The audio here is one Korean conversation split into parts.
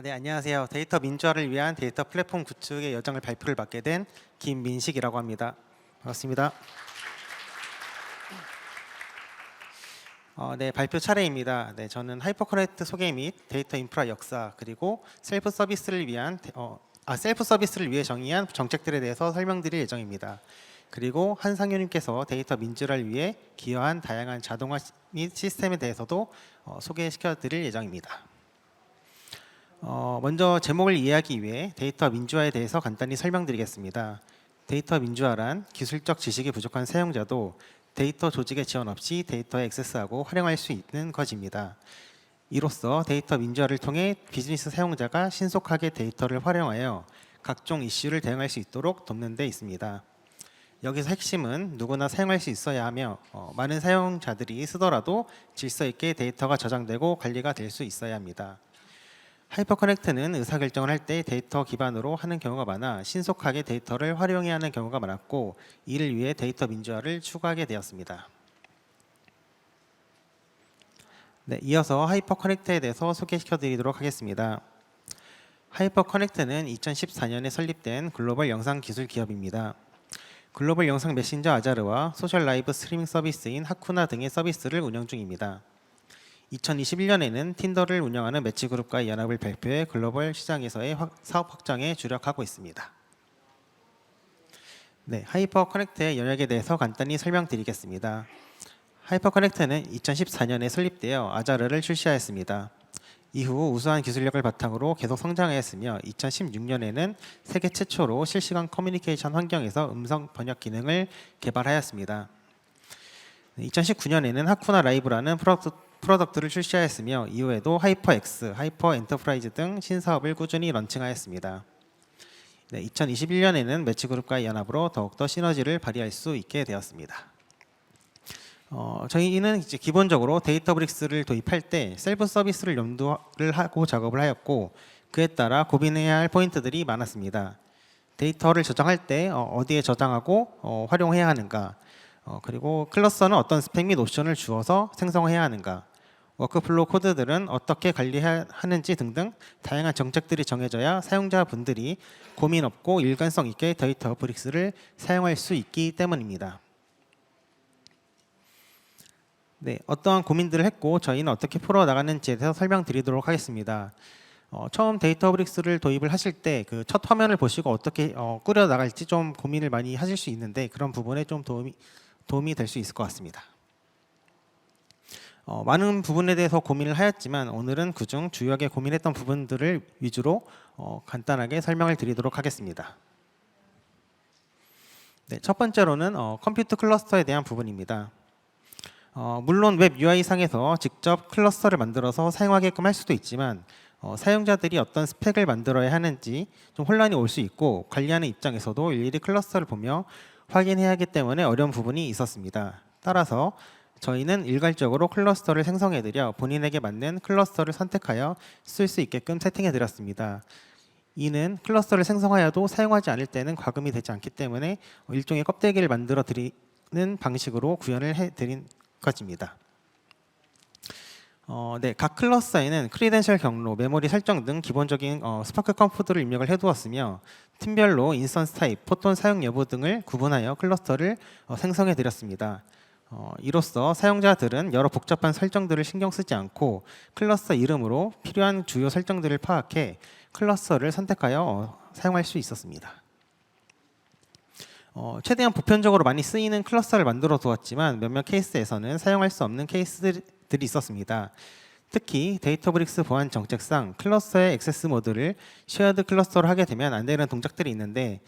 네, 안녕하세요. 데이터 민주화를 위한 데이터 플랫폼 구축의 여정을 발표를 맡게 된 김민식이라고 합니다. 반갑습니다. 네, 발표 차례입니다. 네, 저는 하이퍼커넥트 소개 및 데이터 인프라 역사 그리고 셀프 서비스를 위해 정의한 정책들에 대해서 설명드릴 예정입니다. 그리고 한상효님께서 데이터 민주화를 위해 기여한 다양한 자동화 및 시스템에 대해서도 소개시켜 드릴 예정입니다. 먼저 제목을 이해하기 위해 데이터 민주화에 대해서 간단히 설명드리겠습니다. 데이터 민주화란 기술적 지식이 부족한 사용자도 데이터 조직의 지원 없이 데이터에 액세스하고 활용할 수 있는 것입니다. 이로써 데이터 민주화를 통해 비즈니스 사용자가 신속하게 데이터를 활용하여 각종 이슈를 대응할 수 있도록 돕는 데 있습니다. 여기서 핵심은 누구나 사용할 수 있어야 하며 많은 사용자들이 쓰더라도 질서 있게 데이터가 저장되고 관리가 될 수 있어야 합니다. 하이퍼커넥트는 의사결정을 할 때 데이터 기반으로 하는 경우가 많아 신속하게 데이터를 활용해야 하는 경우가 많았고, 이를 위해 데이터 민주화를 추구하게 되었습니다. 네, 이어서 하이퍼커넥트에 대해서 소개시켜 드리도록 하겠습니다. 하이퍼커넥트는 2014년에 설립된 글로벌 영상 기술 기업입니다. 글로벌 영상 메신저 아자르와 소셜 라이브 스트리밍 서비스인 하쿠나 등의 서비스를 운영 중입니다. 2021년에는 틴더를 운영하는 매치그룹과의 연합을 발표해 글로벌 시장에서의 사업 확장에 주력하고 있습니다. 네, 하이퍼커넥트의 영역에 대해서 간단히 설명드리겠습니다. 하이퍼커넥트는 2014년에 설립되어 아자르를 출시하였습니다. 이후 우수한 기술력을 바탕으로 계속 성장하였으며 2016년에는 세계 최초로 실시간 커뮤니케이션 환경에서 음성 번역 기능을 개발하였습니다. 2019년에는 하쿠나 라이브라는 프로덕트를 출시하였으며 이후에도 하이퍼X, 하이퍼 엔터프라이즈 등 신사업을 꾸준히 런칭하였습니다. 2021년에는 매치그룹과의 연합으로 더욱더 시너지를 발휘할 수 있게 되었습니다. 저희는 이제 기본적으로 데이터브릭스를 도입할 때 셀프 서비스를 염두를 하고 작업을 하였고, 그에 따라 고민해야 할 포인트들이 많았습니다. 데이터를 저장할 때 어디에 저장하고 활용해야 하는가, 그리고 클러스터는 어떤 스펙 및 옵션을 주어서 생성해야 하는가, 워크플로우 코드들은 어떻게 관리해야 하는지 등등 다양한 정책들이 정해져야 사용자분들이 고민 없고 일관성 있게 데이터 브릭스를 사용할 수 있기 때문입니다. 네, 어떠한 고민들을 했고 저희는 어떻게 풀어나가는지에 대해서 설명드리도록 하겠습니다. 처음 데이터브릭스를 도입을 하실 때 그 첫 화면을 보시고 어떻게 꾸려나갈지 좀 고민을 많이 하실 수 있는데, 그런 부분에 좀 도움이 될 수 있을 것 같습니다. 많은 부분에 대해서 고민을 하였지만 오늘은 그중 주요하게 고민했던 부분들을 위주로 간단하게 설명을 드리도록 하겠습니다. 네, 첫 번째로는 컴퓨터 클러스터에 대한 부분입니다. 물론 웹 UI상에서 직접 클러스터를 만들어서 사용하게끔 할 수도 있지만 사용자들이 어떤 스펙을 만들어야 하는지 좀 혼란이 올 수 있고, 관리하는 입장에서도 일일이 클러스터를 보며 확인해야 하기 때문에 어려운 부분이 있었습니다. 따라서 저희는 일괄적으로 클러스터를 생성해드려 본인에게 맞는 클러스터를 선택하여 쓸 수 있게끔 세팅해드렸습니다. 이는 클러스터를 생성하여도 사용하지 않을 때는 과금이 되지 않기 때문에 일종의 껍데기를 만들어 드리는 방식으로 구현을 해드린 것입니다. 네, 각 클러스터에는 크리덴셜 경로, 메모리 설정 등 기본적인 스파크 컴포트를 입력을 해두었으며, 팀별로 인스턴스 타입, 포톤 사용 여부 등을 구분하여 클러스터를 생성해 드렸습니다. 이로써 사용자들은 여러 복잡한 설정들을 신경 쓰지 않고 클러스터 이름으로 필요한 주요 설정들을 파악해 클러스터를 선택하여 사용할 수 있었습니다. 최대한 보편적으로 많이 쓰이는 클러스터를 만들어 두었지만 몇몇 케이스에서는 사용할 수 없는 케이스들이 있었습니다. 특히 데이터브릭스 보안 정책상 클러스터의 액세스 모드를 쉐어드 클러스터로 하게 되면 안 되는 동작들이 있는데,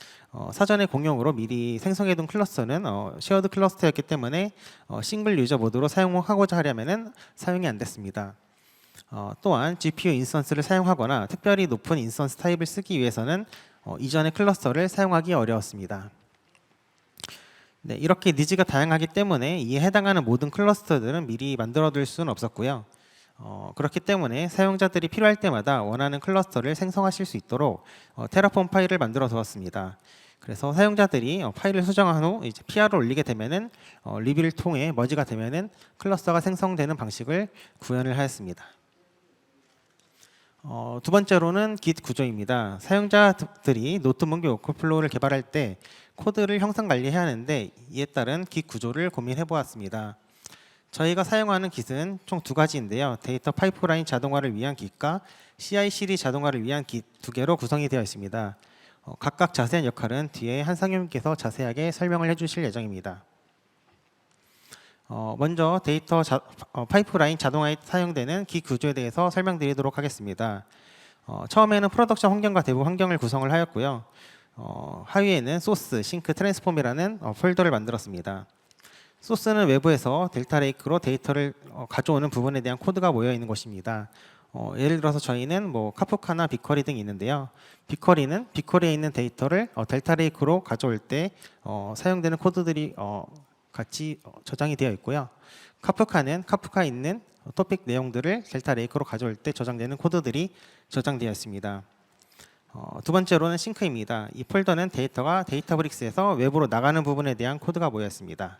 사전에 공용으로 미리 생성해둔 클러스터는 쉐어드 클러스터였기 때문에 싱글 유저 모드로 사용하고자 하려면 사용이 안 됐습니다. 또한 GPU 인스턴스를 사용하거나 특별히 높은 인스턴스 타입을 쓰기 위해서는 이전의 클러스터를 사용하기 어려웠습니다. 네, 이렇게 니즈가 다양하기 때문에 이에 해당하는 모든 클러스터들은 미리 만들어둘 수는 없었고요. 그렇기 때문에 사용자들이 필요할 때마다 원하는 클러스터를 생성하실 수 있도록 테라폼 파일을 만들어 두었습니다. 그래서 사용자들이 파일을 수정한 후 이제 PR을 올리게 되면은 리뷰를 통해 머지가 되면은 클러스터가 생성되는 방식을 구현을 하였습니다. 두 번째로는 Git 구조입니다. 사용자들이 노트북 워크플로우를 개발할 때 코드를 형상 관리해야 하는데 이에 따른 Git 구조를 고민해 보았습니다. 저희가 사용하는 Git은 총 두 가지인데요. 데이터 파이프라인 자동화를 위한 Git과 CI/CD 자동화를 위한 Git 두 개로 구성이 되어 있습니다. 각각 자세한 역할은 뒤에 한상윤님께서 자세하게 설명을 해주실 예정입니다. 먼저 데이터 파이프라인 자동화에 사용되는 Git 구조에 대해서 설명드리도록 하겠습니다. 처음에는 프로덕션 환경과 대부 환경을 구성을 하였고요. 하위에는 소스, 싱크, 트랜스폼이라는 폴더를 만들었습니다. 소스는 외부에서 델타 레이크로 데이터를 가져오는 부분에 대한 코드가 모여 있는 것입니다. 예를 들어서 저희는 카프카나 빅쿼리 등이 있는데요. 빅쿼리는 빅쿼리에 있는 데이터를 델타 레이크로 가져올 때 사용되는 코드들이 같이 저장이 되어 있고요. 카프카는 카프카에 있는 토픽 내용들을 델타 레이크로 가져올 때 저장되는 코드들이 저장되어 있습니다. 두 번째로는 싱크입니다. 이 폴더는 데이터가 데이터브릭스에서 외부로 나가는 부분에 대한 코드가 모여 있습니다.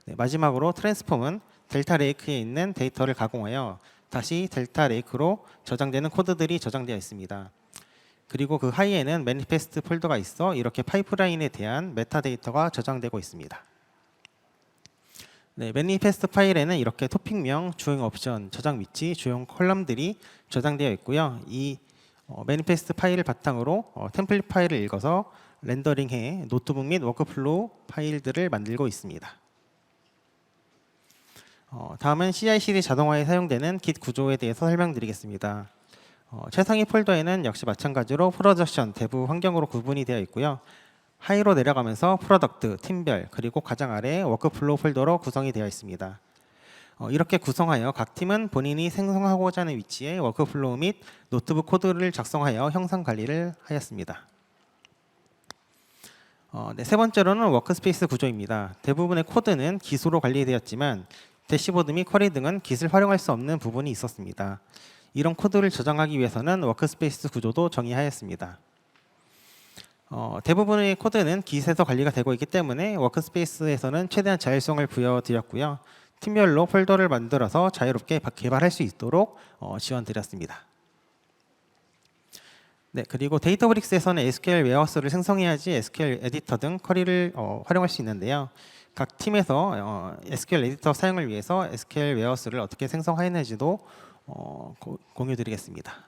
네, 마지막으로 트랜스폼은 델타 레이크에 있는 데이터를 가공하여 다시 델타 레이크로 저장되는 코드들이 저장되어 있습니다. 그리고 그 하위에는 매니페스트 폴더가 있어 이렇게 파이프라인에 대한 메타데이터가 저장되고 있습니다. 네, 매니페스트 파일에는 이렇게 토픽명, 주요 옵션, 저장 위치, 주요 컬럼들이 저장되어 있고요. 이 매니페스트 파일을 바탕으로 템플릿 파일을 읽어서 렌더링해 노트북 및 워크플로우 파일들을 만들고 있습니다. 다음은 CI/CD 자동화에 사용되는 Git 구조에 대해서 설명드리겠습니다. 최상위 폴더에는 역시 마찬가지로 프로덕션, 대부 환경으로 구분이 되어 있고요. 하위로 내려가면서 프로덕트, 팀별, 그리고 가장 아래 워크플로우 폴더로 구성이 되어 있습니다. 이렇게 구성하여 각 팀은 본인이 생성하고자 하는 위치에 워크플로우 및 노트북 코드를 작성하여 형상 관리를 하였습니다. 네, 세 번째로는 워크스페이스 구조입니다. 대부분의 코드는 Git으로 관리되었지만 대시보드 및 쿼리 등은 Git을 활용할 수 없는 부분이 있었습니다. 이런 코드를 저장하기 위해서는 워크스페이스 구조도 정의하였습니다. 대부분의 코드는 Git에서 관리가 되고 있기 때문에 워크스페이스에서는 최대한 자율성을 부여드렸고요. 팀별로 폴더를 만들어서 자유롭게 개발할 수 있도록 지원드렸습니다. 네, 그리고 데이터브릭스에서는 SQL 웨어하우스를 생성해야지 SQL 에디터 등 쿼리를 활용할 수 있는데요. 각 팀에서 SQL 에디터 사용을 위해서 SQL 웨어하우스를 어떻게 생성하였는지도 공유드리겠습니다.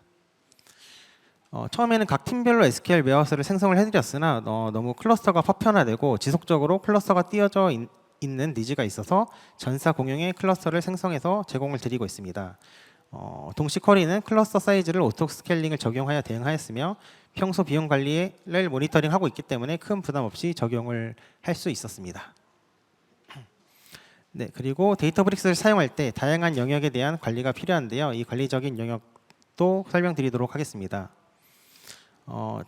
처음에는 각 팀별로 SQL 웨어하우스를 생성을 해드렸으나 너무 클러스터가 파편화되고 지속적으로 클러스터가 띄어져 있는 니즈가 있어서 전사 공용의 클러스터를 생성해서 제공을 드리고 있습니다. 동시 쿼리는 클러스터 사이즈를 오토 스케일링을 적용하여 대응하였으며 평소 비용 관리를 모니터링하고 있기 때문에 큰 부담 없이 적용을 할 수 있었습니다. 네, 그리고 데이터브릭스를 사용할 때 다양한 영역에 대한 관리가 필요한데요. 이 관리적인 영역도 설명드리도록 하겠습니다.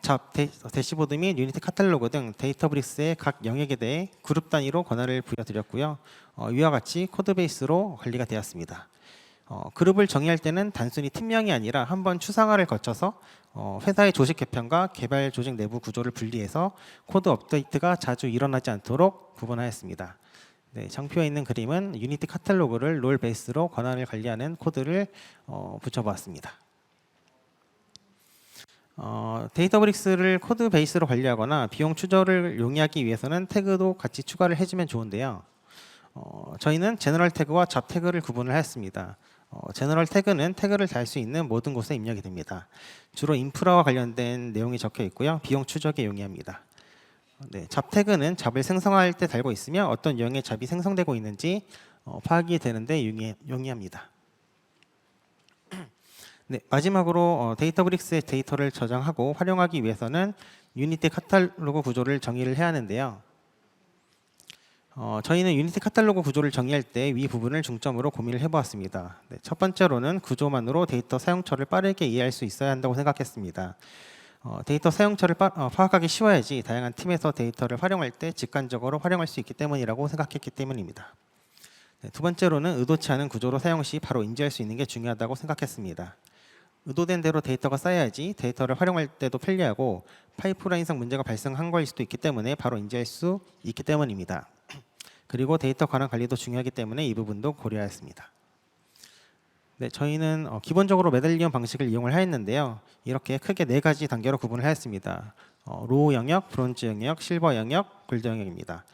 잡, 대시보드 및 유니티 카탈로그 등 데이터브릭스의 각 영역에 대해 그룹 단위로 권한을 부여드렸고요. 위와 같이 코드 베이스로 관리가 되었습니다. 그룹을 정의할 때는 단순히 팀명이 아니라 한번 추상화를 거쳐서 회사의 조직 개편과 개발 조직 내부 구조를 분리해서 코드 업데이트가 자주 일어나지 않도록 구분하였습니다. 네, 장표에 있는 그림은 유니티 카탈로그를 롤 베이스로 권한을 관리하는 코드를 붙여보았습니다. 데이터브릭스를 코드 베이스로 관리하거나 비용 추적을 용이하기 위해서는 태그도 같이 추가를 해주면 좋은데요. 저희는 제너럴 태그와 잡 태그를 구분을 하였습니다. 제너럴 태그는 태그를 달 수 있는 모든 곳에 입력이 됩니다. 주로 인프라와 관련된 내용이 적혀 있고요. 비용 추적에 용이합니다. 네, 잡 태그는 잡을 생성할 때 달고 있으며 어떤 유형의 잡이 생성되고 있는지 파악이 되는데 용이합니다. 네, 마지막으로 데이터브릭스의 데이터를 저장하고 활용하기 위해서는 유니티 카탈로그 구조를 정의를 해야 하는데요. 저희는 유니티 카탈로그 구조를 정의할 때 위 부분을 중점으로 고민을 해보았습니다. 네, 첫 번째로는 구조만으로 데이터 사용처를 빠르게 이해할 수 있어야 한다고 생각했습니다. 데이터 사용처를 파악하기 쉬워야지 다양한 팀에서 데이터를 활용할 때 직관적으로 활용할 수 있기 때문이라고 생각했기 때문입니다. 네, 두 번째로는 의도치 않은 구조로 사용 시 바로 인지할 수 있는 게 중요하다고 생각했습니다. 의도된 대로 데이터가 쌓여야지 데이터를 활용할 때도 편리하고 파이프라인상 문제가 발생한 거일 수도 있기 때문에 바로 인지할 수 있기 때문입니다. 그리고 데이터 관한 관리도 중요하기 때문에 이 부분도 고려하였습니다. 네, 저희는 기본적으로 메달리온 방식을 이용을 하였는데요. 이렇게 크게 네 가지 단계로 구분을 하였습니다. 로우 영역, 브론즈 영역, 실버 영역, 골드 영역입니다.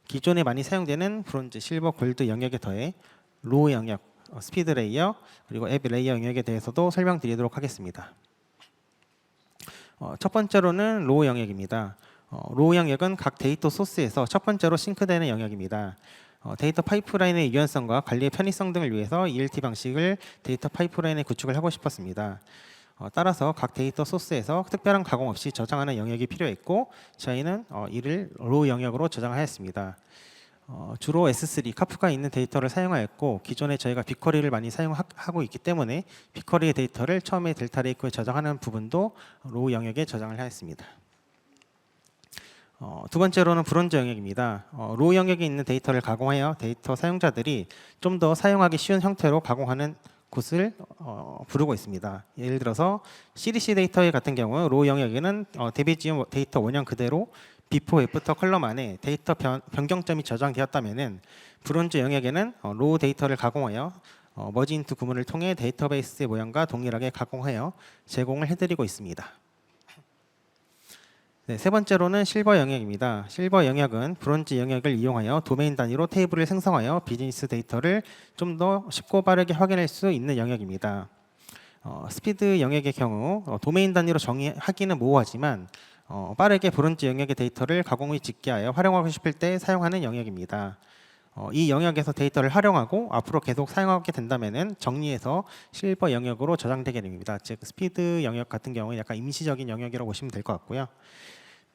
기존에 많이 사용되는 브론즈, 실버, 골드 영역에 더해 로우 영역, 스피드 레이어, 그리고 앱 레이어 영역에 대해서도 설명드리도록 하겠습니다. 첫 번째로는 로우 영역입니다. 로우 영역은 각 데이터 소스에서 첫 번째로 싱크되는 영역입니다. 데이터 파이프라인의 유연성과 관리의 편의성 등을 위해서 ELT 방식을 데이터 파이프라인에 구축을 하고 싶었습니다. 따라서 각 데이터 소스에서 특별한 가공 없이 저장하는 영역이 필요했고 저희는 이를 로우 영역으로 저장하였습니다. 주로 S3, 카프가 있는 데이터를 사용하였고 기존에 저희가 빅쿼리를 많이 사용하고 있기 때문에 빅쿼리의 데이터를 처음에 델타 레이크에 저장하는 부분도 로우 영역에 저장을 하였습니다. 두 번째로는 브론즈 영역입니다. 로우 영역에 있는 데이터를 가공하여 데이터 사용자들이 좀 더 사용하기 쉬운 형태로 가공하는 곳을 부르고 있습니다. 예를 들어서 CDC 데이터 같은 경우 로우 영역에는 대비 지원 데이터 원형 그대로 비포 애프터 컬럼 안에 데이터 변경점이 저장되었다면은 브론즈 영역에는 로우 데이터를 가공하여 머지 인투 구문을 통해 데이터베이스의 모양과 동일하게 가공하여 제공을 해드리고 있습니다. 네, 세 번째로는 실버 영역입니다. 실버 영역은 브론즈 영역을 이용하여 도메인 단위로 테이블을 생성하여 비즈니스 데이터를 좀 더 쉽고 빠르게 확인할 수 있는 영역입니다. 스피드 영역의 경우 도메인 단위로 정의하기는 모호하지만 빠르게 브론즈 영역의 데이터를 가공 및 집계하여 활용하고 싶을 때 사용하는 영역입니다. 이 영역에서 데이터를 활용하고 앞으로 계속 사용하게 된다면 정리해서 실버 영역으로 저장되게 됩니다. 즉 스피드 영역 같은 경우는 약간 임시적인 영역이라고 보시면 될 것 같고요.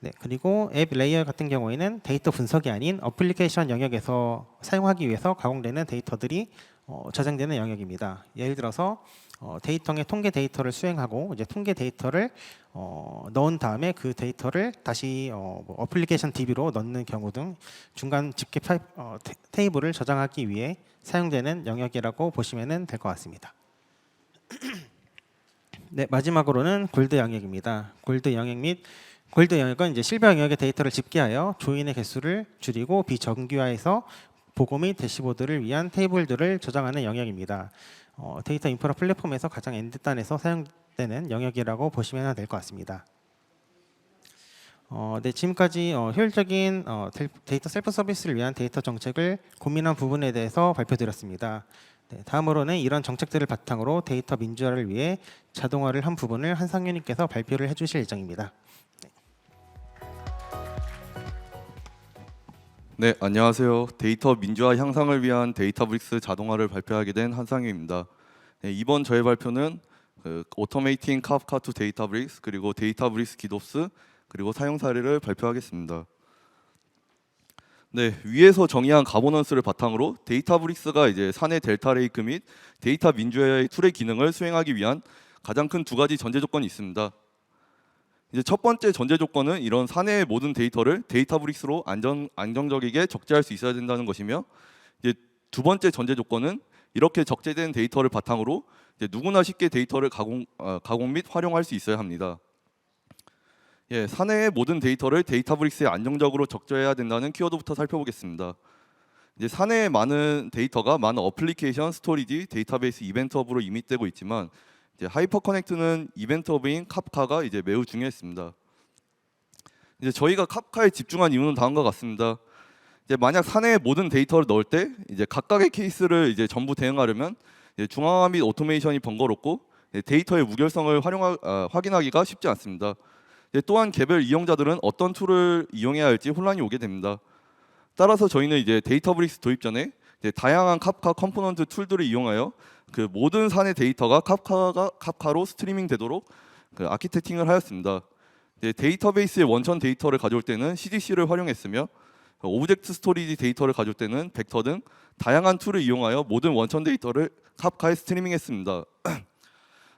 네, 그리고 앱 레이어 같은 경우에는 데이터 분석이 아닌 어플리케이션 영역에서 사용하기 위해서 가공되는 데이터들이 저장되는 영역입니다. 예를 들어서 데이터의 통계 데이터를 수행하고 이제 통계 데이터를 넣은 다음에 그 데이터를 다시 어플리케이션 DB로 넣는 경우 등 중간 집계 테이블을 저장하기 위해 사용되는 영역이라고 보시면 될 것 같습니다. 네, 마지막으로는 골드 영역입니다. 골드 영역은 이제 실버 영역의 데이터를 집계하여 조인의 개수를 줄이고 비정규화해서 보고 및 대시보드를 위한 테이블들을 저장하는 영역입니다. 데이터 인프라 플랫폼에서 가장 엔드단에서 사용되는 영역이라고 보시면 될 것 같습니다. 네, 지금까지 효율적인 데이터 셀프 서비스를 위한 데이터 정책을 고민한 부분에 대해서 발표드렸습니다. 네, 다음으로는 이런 정책들을 바탕으로 데이터 민주화를 위해 자동화를 한 부분을 한상윤님께서 발표를 해주실 예정입니다. 네, 안녕하세요. 데이터 민주화 향상을 위한 데이터브릭스 자동화를 발표하게 된 한상규입니다. 네, 이번 저의 발표는 Automating Kafka to Databricks 그리고 데이터브릭스 기도스 그리고 사용 사례를 발표하겠습니다. 네, 위에서 정의한 가버넌스를 바탕으로 데이터브릭스가 이제 사내 델타 레이크 및 데이터 민주화의 툴의 기능을 수행하기 위한 가장 큰 두 가지 전제 조건이 있습니다. 이제 첫 번째 전제 조건은 이런 사내의 모든 데이터를 데이터브릭스로 안정적이게 적재할 수 있어야 된다는 것이며, 이제 두 번째 전제 조건은 이렇게 적재된 데이터를 바탕으로 이제 누구나 쉽게 데이터를 가공 및 활용할 수 있어야 합니다. 예, 사내의 모든 데이터를 데이터브릭스에 안정적으로 적재해야 된다는 키워드부터 살펴보겠습니다. 이제 사내의 많은 데이터가 많은 어플리케이션, 스토리지, 데이터베이스, 이벤트 허브로 이밋되고 있지만 이제 하이퍼 커넥트는 이벤트 허브인 카프카가 이제 매우 중요했습니다. 이제 저희가 카프카에 집중한 이유는 다음과 같습니다. 이제 만약 사내에 모든 데이터를 넣을 때 이제 각각의 케이스를 이제 전부 대응하려면 이제 중앙화 및 오토메이션이 번거롭고 데이터의 무결성을 확인하기가 쉽지 않습니다. 또한 개별 이용자들은 어떤 툴을 이용해야 할지 혼란이 오게 됩니다. 따라서 저희는 이제 데이터브릭스 도입 전에 이제 다양한 카프카 컴포넌트 툴들을 이용하여 그 모든 사내 데이터가 카프카로 스트리밍 되도록 그 아키텍팅을 하였습니다. 데이터베이스의 원천 데이터를 가져올 때는 CDC를 활용했으며 오브젝트 스토리지 데이터를 가져올 때는 벡터 등 다양한 툴을 이용하여 모든 원천 데이터를 카프카에 스트리밍했습니다.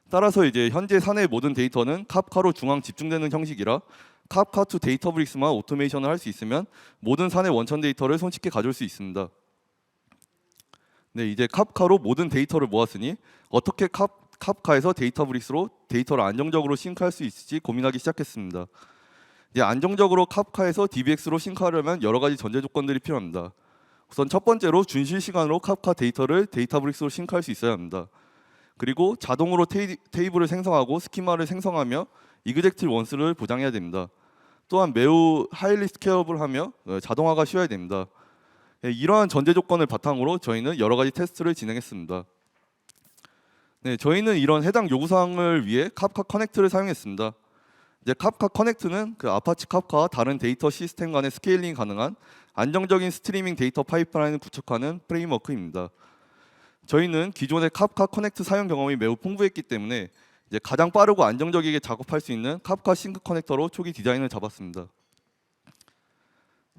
따라서 이제 현재 사내의 모든 데이터는 카프카로 중앙 집중되는 형식이라 카프카 투 데이터브릭스만 오토메이션을 할 수 있으면 모든 사내 원천 데이터를 손쉽게 가져올 수 있습니다. 네, 이제 카프카로 모든 데이터를 모았으니 어떻게 카프카에서 데이터브릭스로 데이터를 안정적으로 싱크할 수 있을지 고민하기 시작했습니다. 이제 안정적으로 카프카에서 DBX로 싱크하려면 여러 가지 전제 조건들이 필요합니다. 우선 첫 번째로 준실시간으로 카프카 데이터를 데이터브릭스로 싱크할 수 있어야 합니다. 그리고 자동으로 테이블을 생성하고 스키마를 생성하며 이그젝트 원스를 보장해야 됩니다. 또한 매우 하일리 스케일러블하며 자동화가 쉬워야 됩니다. 이러한 전제 조건을 바탕으로 저희는 여러 가지 테스트를 진행했습니다. 네, 저희는 이런 해당 요구사항을 위해 카프카 커넥트를 사용했습니다. 이제 카프카 커넥트는 그 아파치 카프카와 다른 데이터 시스템 간의 스케일링이 가능한 안정적인 스트리밍 데이터 파이프라인을 구축하는 프레임워크입니다. 저희는 기존의 카프카 커넥트 사용 경험이 매우 풍부했기 때문에 이제 가장 빠르고 안정적이게 작업할 수 있는 카프카 싱크 커넥터로 초기 디자인을 잡았습니다.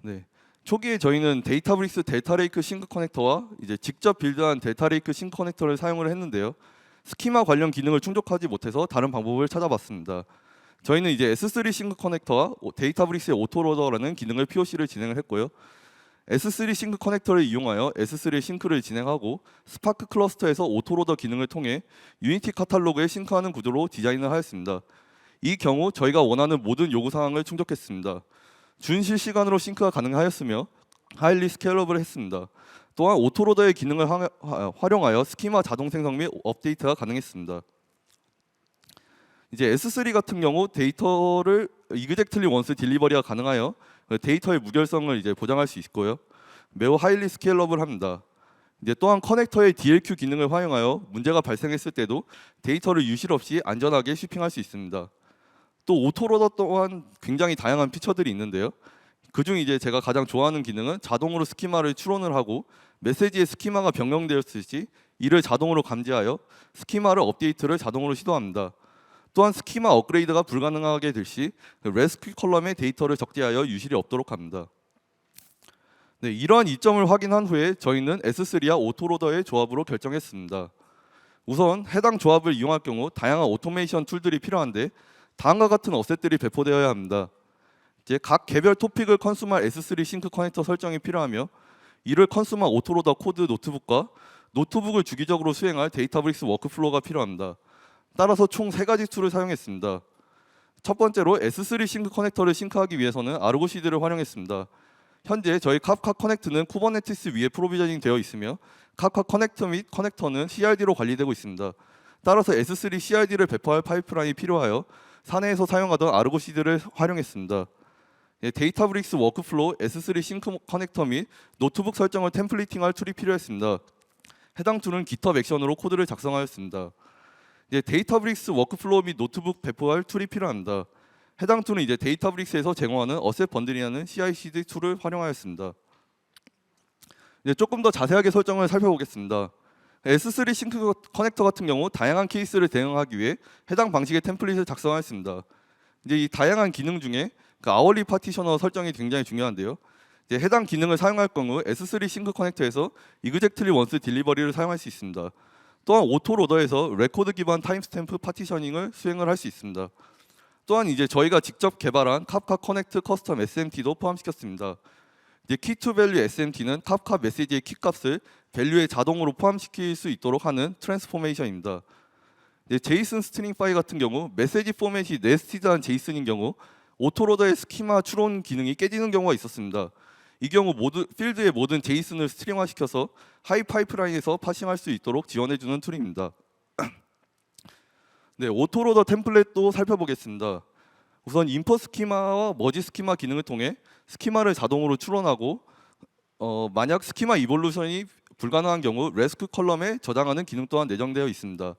네, 초기에 저희는 데이터브릭스 델타 레이크 싱크 커넥터와 이제 직접 빌드한 델타 레이크 싱크 커넥터를 사용을 했는데요. 스키마 관련 기능을 충족하지 못해서 다른 방법을 찾아봤습니다. 저희는 이제 S3 싱크 커넥터와 데이터브릭스의 오토로더라는 기능을 POC를 진행을 했고요. S3 싱크 커넥터를 이용하여 S3 싱크를 진행하고 스파크 클러스터에서 오토로더 기능을 통해 유니티 카탈로그에 싱크하는 구조로 디자인을 하였습니다. 이 경우 저희가 원하는 모든 요구사항을 충족했습니다. 준실시간으로 싱크가 가능하였으며 하일리 스케일러블 했습니다. 또한 오토로더의 기능을 활용하여 스키마 자동 생성 및 업데이트가 가능했습니다. 이제 S3 같은 경우 데이터를 이그젝틀리 원스 딜리버리가 가능하여 데이터의 무결성을 이제 보장할 수 있고요. 매우 하일리 스케일러블합니다. 이제 또한 커넥터의 DLQ 기능을 활용하여 문제가 발생했을 때도 데이터를 유실 없이 안전하게 쉬핑할 수 있습니다. 또 오토로더 또한 굉장히 다양한 피처들이 있는데요. 그중 이제 제가 가장 좋아하는 기능은 자동으로 스키마를 추론을 하고 메시지에 스키마가 변경되었을 시 이를 자동으로 감지하여 스키마를 업데이트를 자동으로 시도합니다. 또한 스키마 업그레이드가 불가능하게 될 시 레스큐 컬럼의 데이터를 적재하여 유실이 없도록 합니다. 네, 이러한 이점을 확인한 후에 저희는 S3와 오토로더의 조합으로 결정했습니다. 우선 해당 조합을 이용할 경우 다양한 오토메이션 툴들이 필요한데 다음과 같은 어셋들이 배포되어야 합니다. 이제 각 개별 토픽을 컨수머할 S3 싱크 커넥터 설정이 필요하며 이를 컨수머할 오토로더 코드 노트북과 노트북을 주기적으로 수행할 데이터브릭스 워크플로우가 필요합니다. 따라서 총 3가지 툴을 사용했습니다. 첫 번째로 S3 싱크 커넥터를 싱크하기 위해서는 아르고 CD를 활용했습니다. 현재 저희 카프카 커넥트는 쿠버네티스 위에 프로비저닝 되어 있으며 카프카 커넥터 및 커넥터는 CRD로 관리되고 있습니다. 따라서 S3 CRD를 배포할 파이프라인이 필요하여 사내에서 사용하던 아르고 CD를 활용했습니다. 데이터브릭스 워크플로우 S3 싱크 커넥터 및 노트북 설정을 템플레이팅할 툴이 필요했습니다. 해당 툴은 GitHub 액션으로 코드를 작성하였습니다. 이제 데이터브릭스 워크플로우 및 노트북 배포할 툴이 필요합니다. 해당 툴은 이제 데이터브릭스에서 제공하는 어셋 번들이라는 CI/CD 툴을 활용하였습니다. 이제 조금 더 자세하게 설정을 살펴보겠습니다. S3 싱크 커넥터 같은 경우 다양한 케이스를 대응하기 위해 해당 방식의 템플릿을 작성하였습니다. 이제 이 다양한 기능 중에 그 아워리 파티셔너 설정이 굉장히 중요한데요. 이제 해당 기능을 사용할 경우 S3 싱크 커넥터에서 이그젝틀리 원스 딜리버리를 사용할 수 있습니다. 또한 오토로더에서 레코드 기반 타임스탬프 파티셔닝을 수행을 할 수 있습니다. 또한 이제 저희가 직접 개발한 카프카 커넥트 커스텀 SMT도 포함시켰습니다. 이제 키투밸류 SMT는 카프카 메시지의 키값을 밸류에 자동으로 포함시킬 수 있도록 하는 트랜스포메이션입니다. 제이슨 스트링 파일 같은 경우 메시지 포맷이 네스티드한 제이슨인 경우 오토로더의 스키마 추론 기능이 깨지는 경우가 있었습니다. 이 경우 필드의 모든 제이슨을 스트링화시켜서 하이 파이프라인에서 파싱할 수 있도록 지원해주는 툴입니다. 네, 오토로더 템플릿도 살펴보겠습니다. 우선 인퍼 스키마와 머지 스키마 기능을 통해 스키마를 자동으로 추론하고 만약 스키마 이볼루션이 불가능한 경우 레스큐 컬럼에 저장하는 기능 또한 내정되어 있습니다.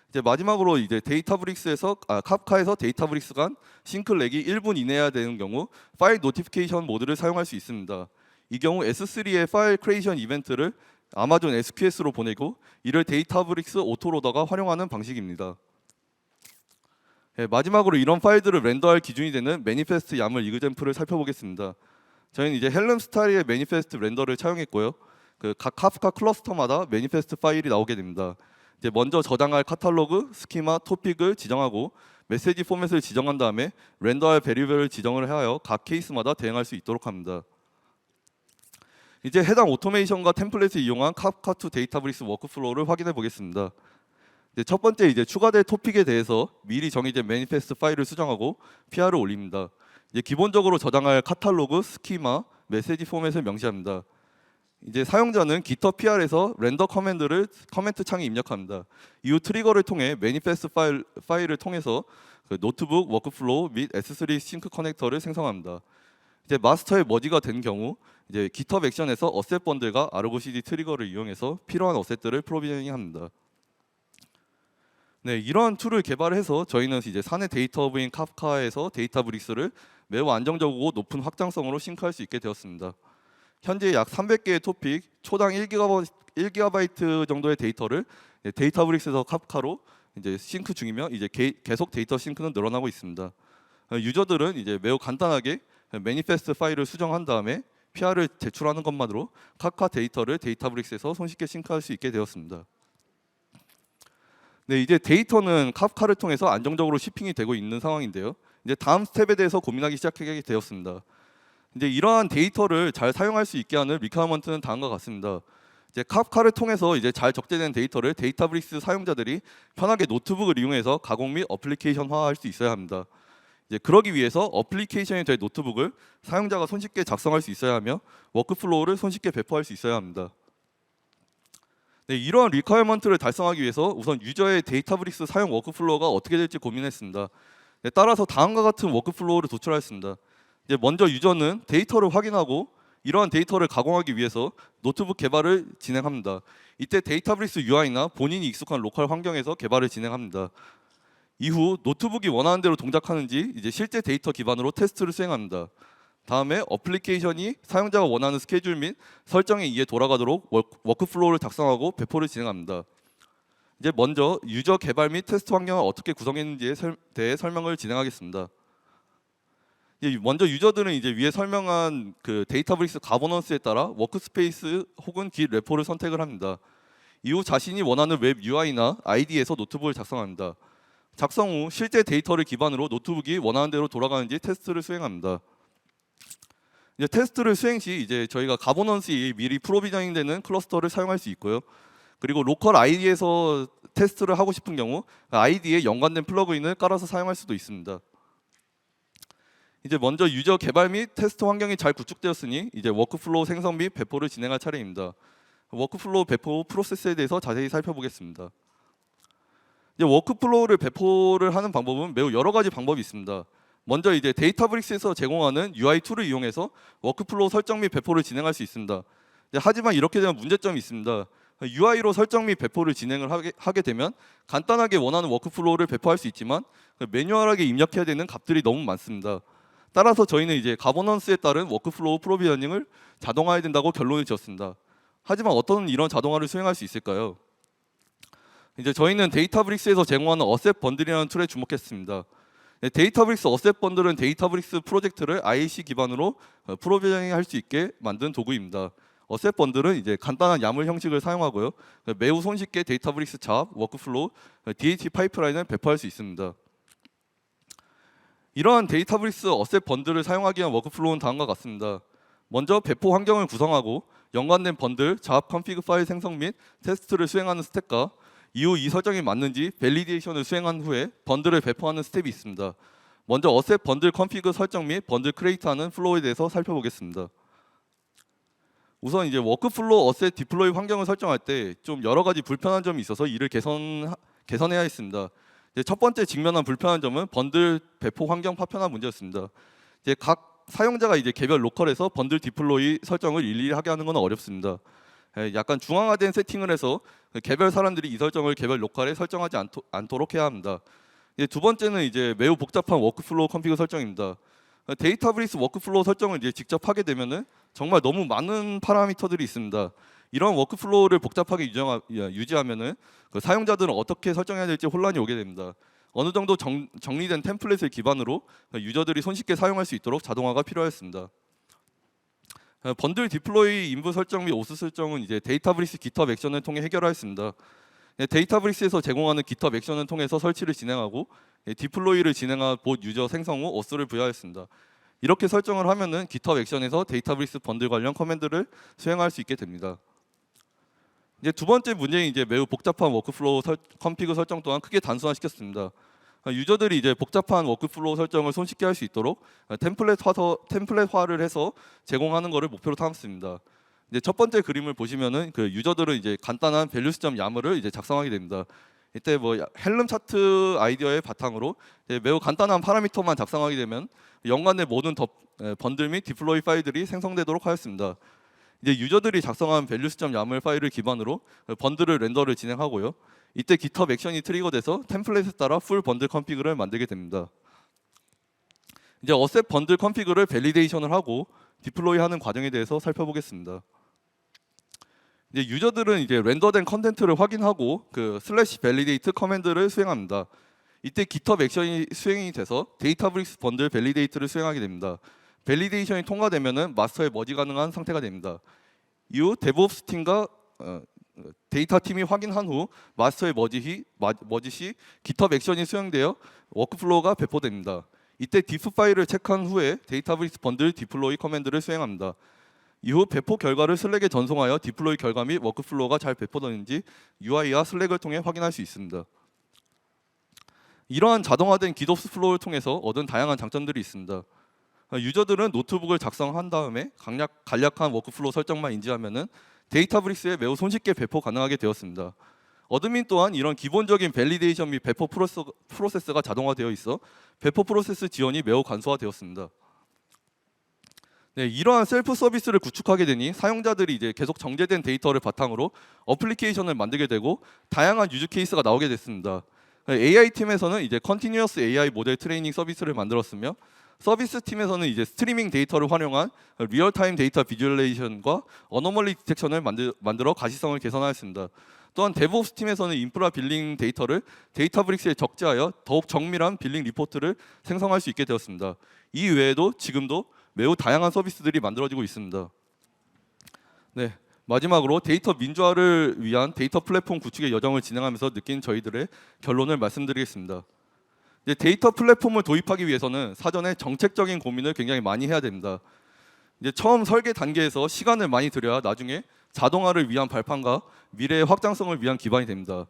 이제 마지막으로 이제 데이터브릭스에서 카프카에서 데이터브릭스 간 싱크 렉이 1분 이내야 되는 경우 파일 노티피케이션 모드를 사용할 수 있습니다. 이 경우 S3의 파일 크리에이션 이벤트를 아마존 SQS로 보내고 이를 데이터브릭스 오토로더가 활용하는 방식입니다. 네, 마지막으로 이런 파일들을 렌더할 기준이 되는 매니페스트 YAML 이그젬플을 살펴보겠습니다. 저희는 이제 헬름 스타일의 매니페스트 렌더를 차용했고요. 각 카프카 클러스터마다 매니페스트 파일이 나오게 됩니다. 이제 먼저 저장할 카탈로그, 스키마, 토픽을 지정하고 메시지 포맷을 지정한 다음에 렌더할 베리어블을 지정을 하여 각 케이스마다 대응할 수 있도록 합니다. 이제 해당 오토메이션과 템플릿을 이용한 카프카 투 데이터브릭스 워크플로우를 확인해 보겠습니다. 첫 번째 이제 추가될 토픽에 대해서 미리 정의된 매니페스트 파일을 수정하고 PR을 올립니다. 이제 기본적으로 저장할 카탈로그, 스키마, 메시지 포맷을 명시합니다. 이제 사용자는 GitHub PR에서 렌더 커멘트 창에 입력합니다. 이후 트리거를 통해 매니페스트 파일을 통해서 그 노트북 워크플로우 및 S3 싱크 커넥터를 생성합니다. 이제 마스터의 머지가 된 경우 이제 GitHub 액션에서 어셋 번들과 argo cd 트리거를 이용해서 필요한 어셋들을 프로비저닝합니다. 네, 이러한 툴을 개발해서 저희는 이제 사내 데이터 허브인 카프카에서 데이터브릭스를 매우 안정적이고 높은 확장성으로 싱크할 수 있게 되었습니다. 현재 약 300개의 토픽, 초당 1GB 정도의 데이터를 데이터브릭스에서 카프카로 이제 싱크 중이며 이제 계속 데이터 싱크는 늘어나고 있습니다. 유저들은 이제 매우 간단하게 매니페스트 파일을 수정한 다음에 PR을 제출하는 것만으로 카프카 데이터를 데이터브릭스에서 손쉽게 싱크할 수 있게 되었습니다. 네, 이제 데이터는 카프카를 통해서 안정적으로 shipping이 되고 있는 상황인데요. 이제 다음 스텝에 대해서 고민하기 시작하게 되었습니다. 이제 이러한 데이터를 잘 사용할 수 있게 하는 리퀘어먼트는 다음과 같습니다. 이제 카프카를 통해서 이제 잘 적재된 데이터를 데이터브릭스 사용자들이 편하게 노트북을 이용해서 가공 및 어플리케이션화할 수 있어야 합니다. 이제 그러기 위해서 어플리케이션이 될 노트북을 사용자가 손쉽게 작성할 수 있어야 하며 워크플로우를 손쉽게 배포할 수 있어야 합니다. 네, 이러한 리퀘어먼트를 달성하기 위해서 우선 유저의 데이터브릭스 사용 워크플로우가 어떻게 될지 고민했습니다. 네, 따라서 다음과 같은 워크플로우를 도출하였습니다. 이제 먼저 유저는 데이터를 확인하고 이러한 데이터를 가공하기 위해서 노트북 개발을 진행합니다. 이때 데이터브릭스 UI나 본인이 익숙한 로컬 환경에서 개발을 진행합니다. 이후 노트북이 원하는 대로 동작하는지 이제 실제 데이터 기반으로 테스트를 수행합니다. 다음에 어플리케이션이 사용자가 원하는 스케줄 및 설정에 의해 돌아가도록 워크플로우를 작성하고 배포를 진행합니다. 이제 먼저 유저 개발 및 테스트 환경을 어떻게 구성했는지에 대해 설명을 진행하겠습니다. 먼저 유저들은 이제 위에 설명한 그 데이터브릭스 가버넌스에 따라 워크스페이스 혹은 Git 레포를 선택을 합니다. 이후 자신이 원하는 웹 UI나 ID에서 노트북을 작성합니다. 작성 후 실제 데이터를 기반으로 노트북이 원하는 대로 돌아가는지 테스트를 수행합니다. 이제 테스트를 수행 시 이제 저희가 가버넌스에 미리 프로비저닝되는 클러스터를 사용할 수 있고요. 그리고 로컬 ID에서 테스트를 하고 싶은 경우 ID에 연관된 플러그인을 깔아서 사용할 수도 있습니다. 이제 먼저 유저 개발 및 테스트 환경이 잘 구축되었으니 이제 워크플로우 생성 및 배포를 진행할 차례입니다. 워크플로우 배포 프로세스에 대해서 자세히 살펴보겠습니다. 이제 워크플로우를 배포를 하는 방법은 매우 여러 가지 방법이 있습니다. 먼저 이제 데이터브릭스에서 제공하는 UI 툴을 이용해서 워크플로우 설정 및 배포를 진행할 수 있습니다. 하지만 이렇게 되면 문제점이 있습니다. UI로 설정 및 배포를 진행을 하게 되면 간단하게 원하는 워크플로우를 배포할 수 있지만 매뉴얼하게 입력해야 되는 값들이 너무 많습니다. 따라서 저희는 이제 가버넌스에 따른 워크플로우 프로비저닝을 자동화해야 된다고 결론을 지었습니다. 하지만 어떤 이런 자동화를 수행할 수 있을까요? 이제 저희는 데이터브릭스에서 제공하는 어셋 번들이라는 툴에 주목했습니다. 데이터브릭스 어셋 번들은 데이터브릭스 프로젝트를 IAC 기반으로 프로비저닝할 수 있게 만든 도구입니다. 어셋 번들은 이제 간단한 야물 형식을 사용하고요. 매우 손쉽게 데이터브릭스 잡, 워크플로우, DHT 파이프라인을 배포할 수 있습니다. 이러한 데이터브릭스 어셋 번들을 사용하기 위한 워크플로우는 다음과 같습니다. 먼저 배포 환경을 구성하고 연관된 번들, 잡 컨피그 파일 생성 및 테스트를 수행하는 스텝과 이후 이 설정이 맞는지 밸리데이션을 수행한 후에 번들을 배포하는 스텝이 있습니다. 먼저 어셋 번들 컨피그 설정 및 번들 크리에이트하는 플로우에 대해서 살펴보겠습니다. 우선 이제 워크플로우 어셋 디플로이 환경을 설정할 때 좀 여러 가지 불편한 점이 있어서 이를 개선해야 했습니다. 첫 번째 직면한 불편한 점은 번들 배포 환경 파편화 문제였습니다. 이제 각 사용자가 이제 개별 로컬에서 번들 디플로이 설정을 일일이 하게 하는 건 어렵습니다. 약간 중앙화된 세팅을 해서 개별 사람들이 이 설정을 개별 로컬에 설정하지 않도록 해야 합니다. 두 번째는 이제 매우 복잡한 워크플로우 컨피그 설정입니다. 데이터브릭스 워크플로우 설정을 이제 직접 하게 되면은 정말 너무 많은 파라미터들이 있습니다. 이런 워크플로우를 복잡하게 유지하면은 그 사용자들은 어떻게 설정해야 될지 혼란이 오게 됩니다. 어느 정도 정리된 템플릿을 기반으로 유저들이 손쉽게 사용할 수 있도록 자동화가 필요했습니다. 번들 디플로이 인부 설정 및 오스 설정은 이제 데이터브릭스 GitHub 액션을 통해 해결하였습니다. 데이터브릭스에서 제공하는 GitHub 액션을 통해서 설치를 진행하고 디플로이를 진행한 봇 유저 생성 후 오스를 부여하였습니다. 이렇게 설정을 하면은 GitHub 액션에서 데이터브릭스 번들 관련 커맨드를 수행할 수 있게 됩니다. 이제 두 번째 문제는 이제 매우 복잡한 워크플로우 컨피그 설정 또한 크게 단순화시켰습니다. 유저들이 이제 복잡한 워크플로우 설정을 손쉽게 할 수 있도록 템플릿화를 해서 제공하는 것을 목표로 삼았습니다. 이제 첫 번째 그림을 보시면은 그 유저들은 이제 간단한 밸류 시점 야물을 이제 작성하게 됩니다. 이때 뭐 헬름 차트 아이디어의 바탕으로 이제 매우 간단한 파라미터만 작성하게 되면 연관된 모든 번들 및 디플로이 파일들이 생성되도록 하였습니다. 이제 유저들이 작성한 밸류 시점 야물 파일을 기반으로 번들을 렌더를 진행하고요. 이때 GitHub 액션이 트리거돼서 템플릿에 따라 풀 번들 컨피그를 만들게 됩니다. 이제 어셋 번들 컨피그를 밸리데이션을 하고 디플로이하는 과정에 대해서 살펴보겠습니다. 이제 유저들은 이제 렌더된 컨텐츠를 확인하고 그 슬래시 밸리데이트 커맨드를 수행합니다. 이때 GitHub 액션이 수행이 돼서 데이터브릭스 번들 밸리데이트를 수행하게 됩니다. 밸리데이션이 통과되면은 마스터에 머지 가능한 상태가 됩니다. 이후 데브옵스 팀과 데이터 팀이 확인한 후 마스터의 머지 시 GitHub 액션이 수행되어 워크플로우가 배포됩니다. 이때 디프 파일을 체크한 후에 데이터브릭스 번들 디플로이 커맨드를 수행합니다. 이후 배포 결과를 슬랙에 전송하여 디플로이 결과 및 워크플로우가 잘 배포되는지 UI와 슬랙을 통해 확인할 수 있습니다. 이러한 자동화된 GitOps 플로우를 통해서 얻은 다양한 장점들이 있습니다. 유저들은 노트북을 작성한 다음에 간략한 워크플로우 설정만 인지하면은 데이터브릭스에 매우 손쉽게 배포 가능하게 되었습니다. 어드민 또한 이런 기본적인 밸리데이션 및 배포 프로세스가 자동화되어 있어 배포 프로세스 지원이 매우 간소화되었습니다. 네, 이러한 셀프 서비스를 구축하게 되니 사용자들이 이제 계속 정제된 데이터를 바탕으로 어플리케이션을 만들게 되고 다양한 유즈 케이스가 나오게 됐습니다. AI 팀에서는 이제 컨티뉴어스 AI 모델 트레이닝 서비스를 만들었으며 서비스 팀에서는 이제 스트리밍 데이터를 활용한 리얼타임 데이터 비주얼레이션과 어노멀리 디텍션을 만들어 가시성을 개선하였습니다. 또한 데브옵스 팀에서는 인프라 빌링 데이터를 데이터브릭스에 적재하여 더욱 정밀한 빌링 리포트를 생성할 수 있게 되었습니다. 이 외에도 지금도 매우 다양한 서비스들이 만들어지고 있습니다. 네, 마지막으로 데이터 민주화를 위한 데이터 플랫폼 구축의 여정을 진행하면서 느낀 저희들의 결론을 말씀드리겠습니다. 이제 데이터 플랫폼을 도입하기 위해서는 사전에 정책적인 고민을 굉장히 많이 해야 됩니다. 이제 처음 설계 단계에서 시간을 많이 들여야 나중에 자동화를 위한 발판과 미래의 확장성을 위한 기반이 됩니다.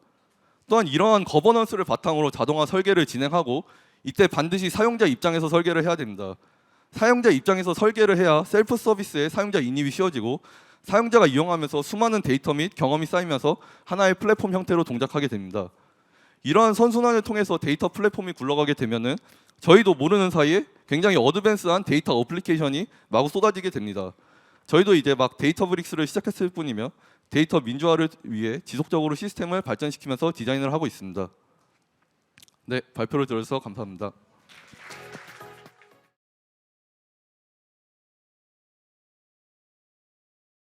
또한 이러한 거버넌스를 바탕으로 자동화 설계를 진행하고 이때 반드시 사용자 입장에서 설계를 해야 됩니다. 사용자 입장에서 설계를 해야 셀프 서비스에 사용자 인입이 쉬워지고 사용자가 이용하면서 수많은 데이터 및 경험이 쌓이면서 하나의 플랫폼 형태로 동작하게 됩니다. 이러한 선순환을 통해서 데이터 플랫폼이 굴러가게 되면은 저희도 모르는 사이에 굉장히 어드밴스한 데이터 어플리케이션이 마구 쏟아지게 됩니다. 저희도 이제 막 데이터브릭스를 시작했을 뿐이며 데이터 민주화를 위해 지속적으로 시스템을 발전시키면서 디자인을 하고 있습니다. 네, 발표를 들어주셔서 감사합니다.